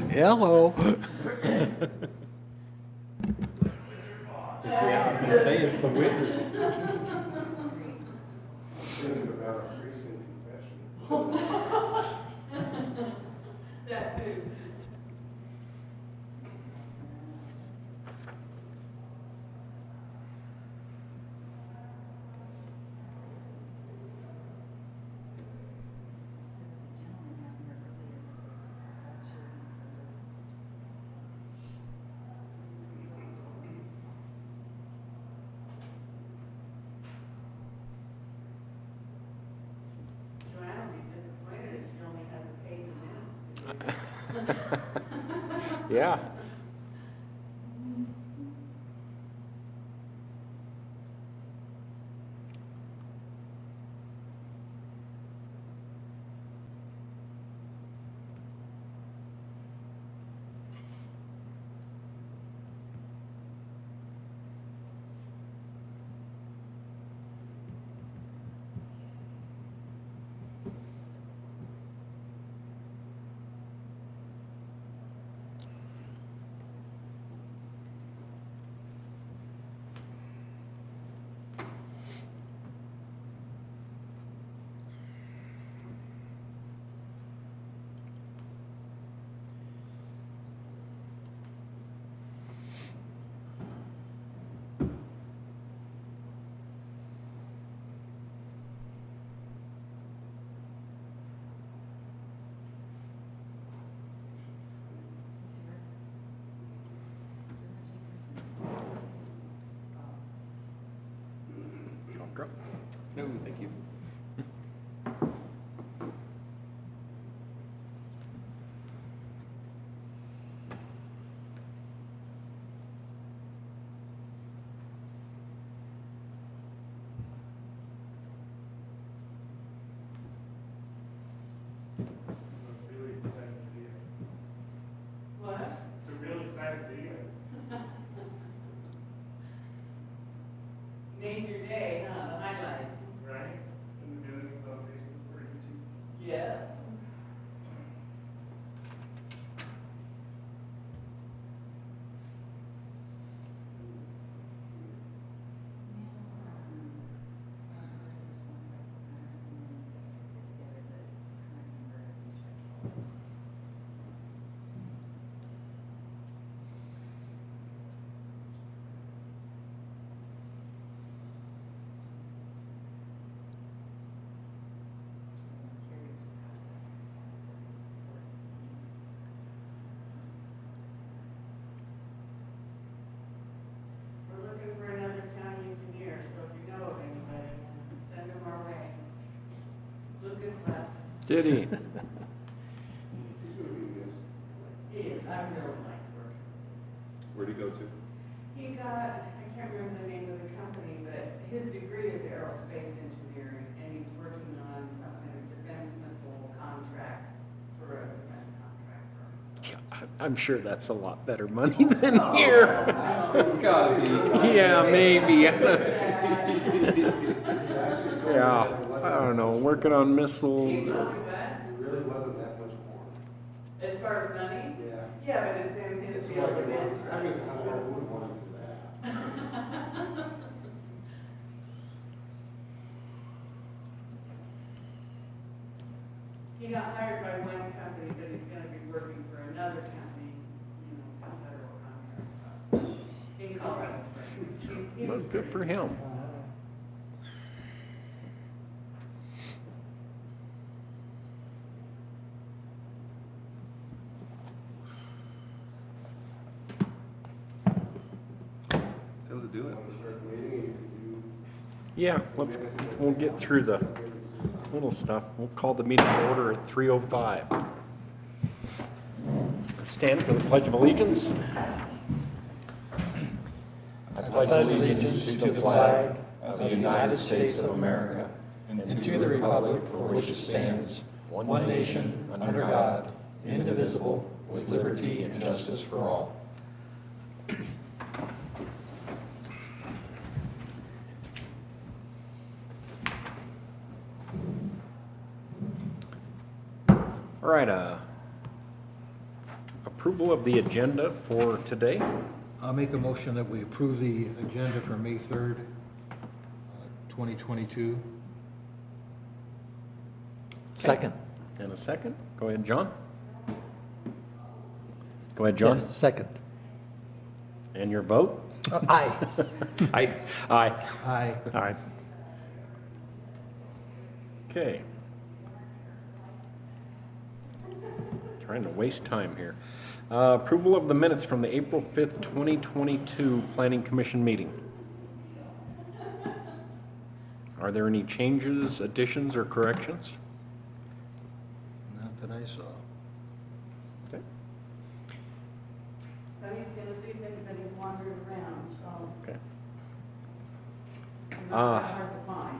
Hello. Yeah, I was gonna say it's the wizard. Thinking about a recent confession. That too. Joanne will be disappointed if she only has a page of minutes to do. Yeah. No, thank you. It's a really exciting video. What? It's a really exciting video. Made your day, huh? The highlight. Right? And the video is on Facebook or YouTube. Yes. We're looking for another county engineer, so if you know of anybody, send them our way. Lucas left. Did he? He's gonna be missed. He is, I really like work. Where'd he go to? He got, I can't remember the name of the company, but his degree is aerospace engineering, and he's working on some kind of defense missile contract for a defense contract firm. So. I'm sure that's a lot better money than here. It's gotta be. Yeah, maybe. He actually told me Yeah, that it wasn't- I don't know, working on missiles. He's not too bad, It really wasn't that much more. as far as money, Yeah. yeah, but it's in his It's field like of a month. I mean, interest. I wouldn't want to do that. He got hired by one company, but he's gonna be working for another company, you know, a federal contract, so, in Colorado Springs. He Well, was good for pretty- him. So let's do it. Want to start the meeting, you can Yeah, we'll get through the little stuff. We'll call the meeting to order at 3:05. Stand for the Pledge of Allegiance. I pledge allegiance to the flag of the United States of America and to the republic for which it stands, one nation, under God, indivisible, with liberty and justice for all. All right, approval of the agenda for today. I'll make a motion that we approve the agenda for May 3rd, 2022. Second. And a second. Go ahead, John. Go ahead, John. Yes, second. And your vote? Aye. Aye. Aye. Aye. Aye. Okay. Trying to waste time here. Approval of the minutes from the April 5th, 2022 Planning Commission meeting. Are there any changes, additions, or corrections? Not that I saw. Okay. Sonny's gonna see if anybody's wandering around, so Okay. not that hard to find.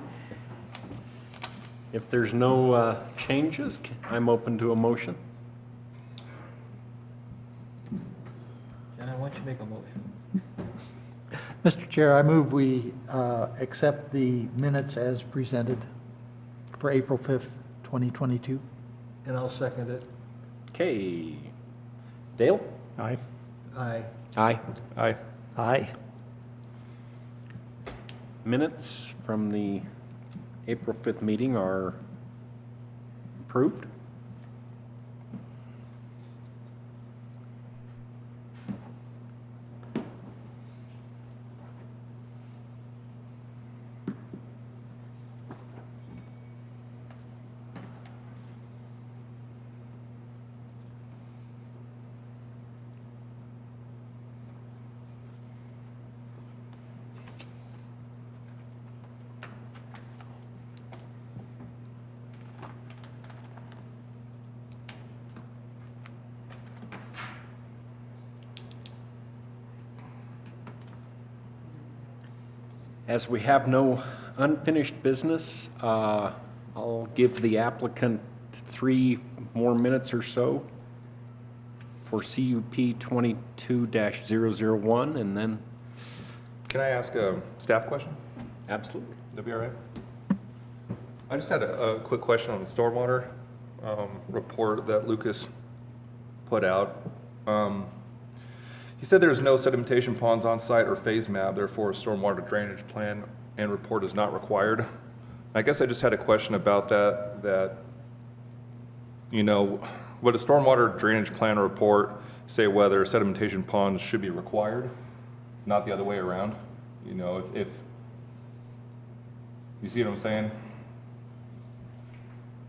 If there's no changes, I'm open to a motion. John, why don't you make a motion? Mr. Chair, I move we accept the minutes as presented for April 5th, 2022. And I'll second it. Okay. Dale? Aye. Aye. Aye. Aye. Aye. Minutes from the April 5th meeting are approved. As we have no unfinished business, I'll give the applicant 3 more minutes or so for CUP 22-001, and then, Can I ask a staff question? absolutely. That'd be all right? I just had a quick question on the stormwater report that Lucas put out. He said there's no sedimentation ponds on site or phase map, therefore a stormwater drainage plan and report is not required. I guess I just had a question about that, you know, would a stormwater drainage plan or report say whether sedimentation ponds should be required, not the other way around? You know, if you see what I'm saying?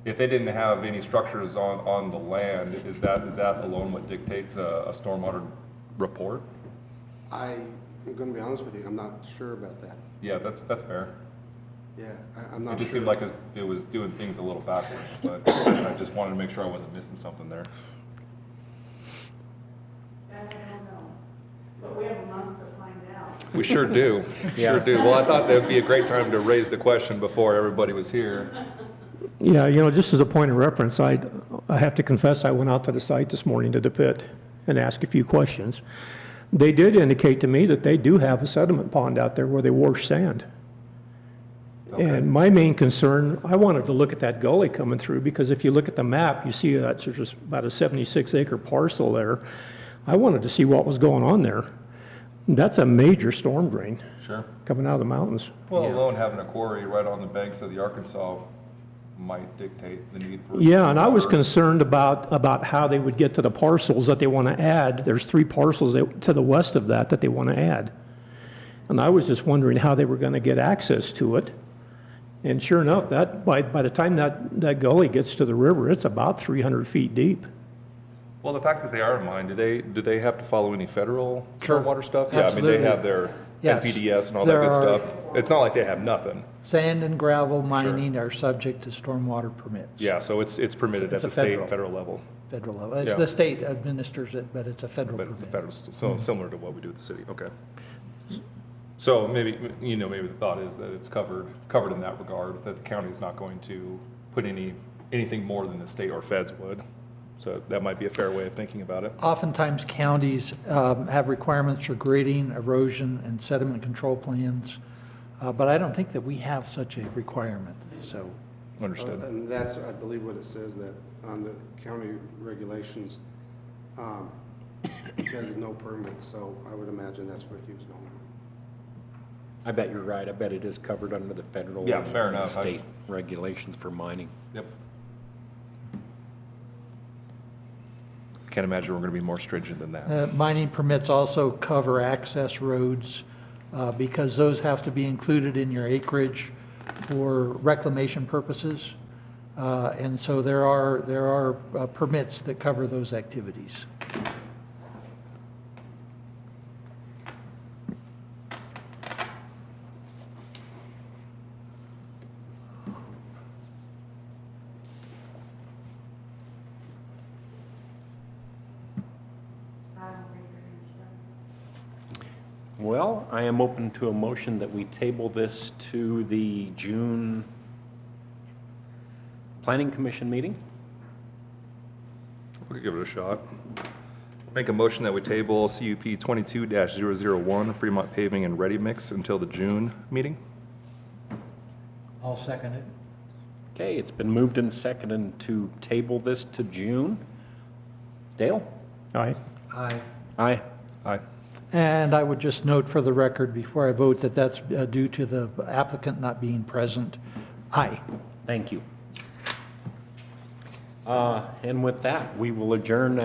If they didn't have any structures on the land, is that alone what dictates a stormwater report? I'm gonna be honest with you, I'm not sure about that. Yeah, that's fair. Yeah, I'm It not just sure. seemed like it was doing things a little backwards, but I just wanted to make sure I wasn't missing something there. That I don't know, but we have a month to find out. We sure do, sure do. Well, I thought that would be a great time to raise the question before everybody was here. Yeah, you know, just as a point of reference, I have to confess, I went out to the site this morning to the pit and asked a few questions. They did indicate to me that they do have a sediment pond out there where they wash sand. Okay. And my main concern, I wanted to look at that gully coming through, because if you look at the map, you see that's just about a 76-acre parcel there. I wanted to see what was going on there. That's a major storm drain Sure. coming out of the mountains. Well, alone having a quarry right on the banks of the Arkansas might dictate the need for. Yeah, and I was stormwater. concerned about how they would get to the parcels that they want to add. There's 3 parcels to the west of that they want to add. And I was just wondering how they were going to get access to it. And sure enough, that by the time that gully gets to the river, it's about 300 feet deep. Well, the fact that they are in mine, do they have to follow any federal Sure. stormwater stuff? Yeah, I mean, Absolutely. they have their Yes. NPDES and all that There good are- stuff. It's not like they have nothing. Sand and gravel mining are subject to stormwater permits. Yeah, so it's permitted It's at a the state federal. and federal level, Federal level. It's Yeah. the state administers it, but it's a federal but it's a permit. federal, so similar to what we do with the city, okay. So maybe, maybe the thought is that it's covered in that regard, that the county is not going to put anything more than the state or feds would. So that might be a fair way of thinking about it. Oftentimes, counties have requirements for grading, erosion, and sediment control plans, but I don't think that we have such a requirement, so. Understood. And that's, I believe what it says, that on the county regulations, He has no permits, so I would imagine that's where he was going. I bet you're right. I bet it is covered under the federal Yeah, fair and enough. state regulations for mining. Yep. Can't imagine we're going to be more stringent than that. Mining permits also cover access roads, because those have to be included in your acreage for reclamation purposes. And so there are permits that cover those activities. Well, I am open to a motion that we table this to the June Planning Commission meeting. We could give it a shot. Make a motion that we table CUP 22-001 Fremont Paving and Ready Mix until the June meeting. I'll second it. Okay, it's been moved and seconded to table this to June. Dale? Aye. Aye. Aye. Aye. And I would just note for the record before I vote that that's due to the applicant not being present. Aye. Thank you. And with that, we will adjourn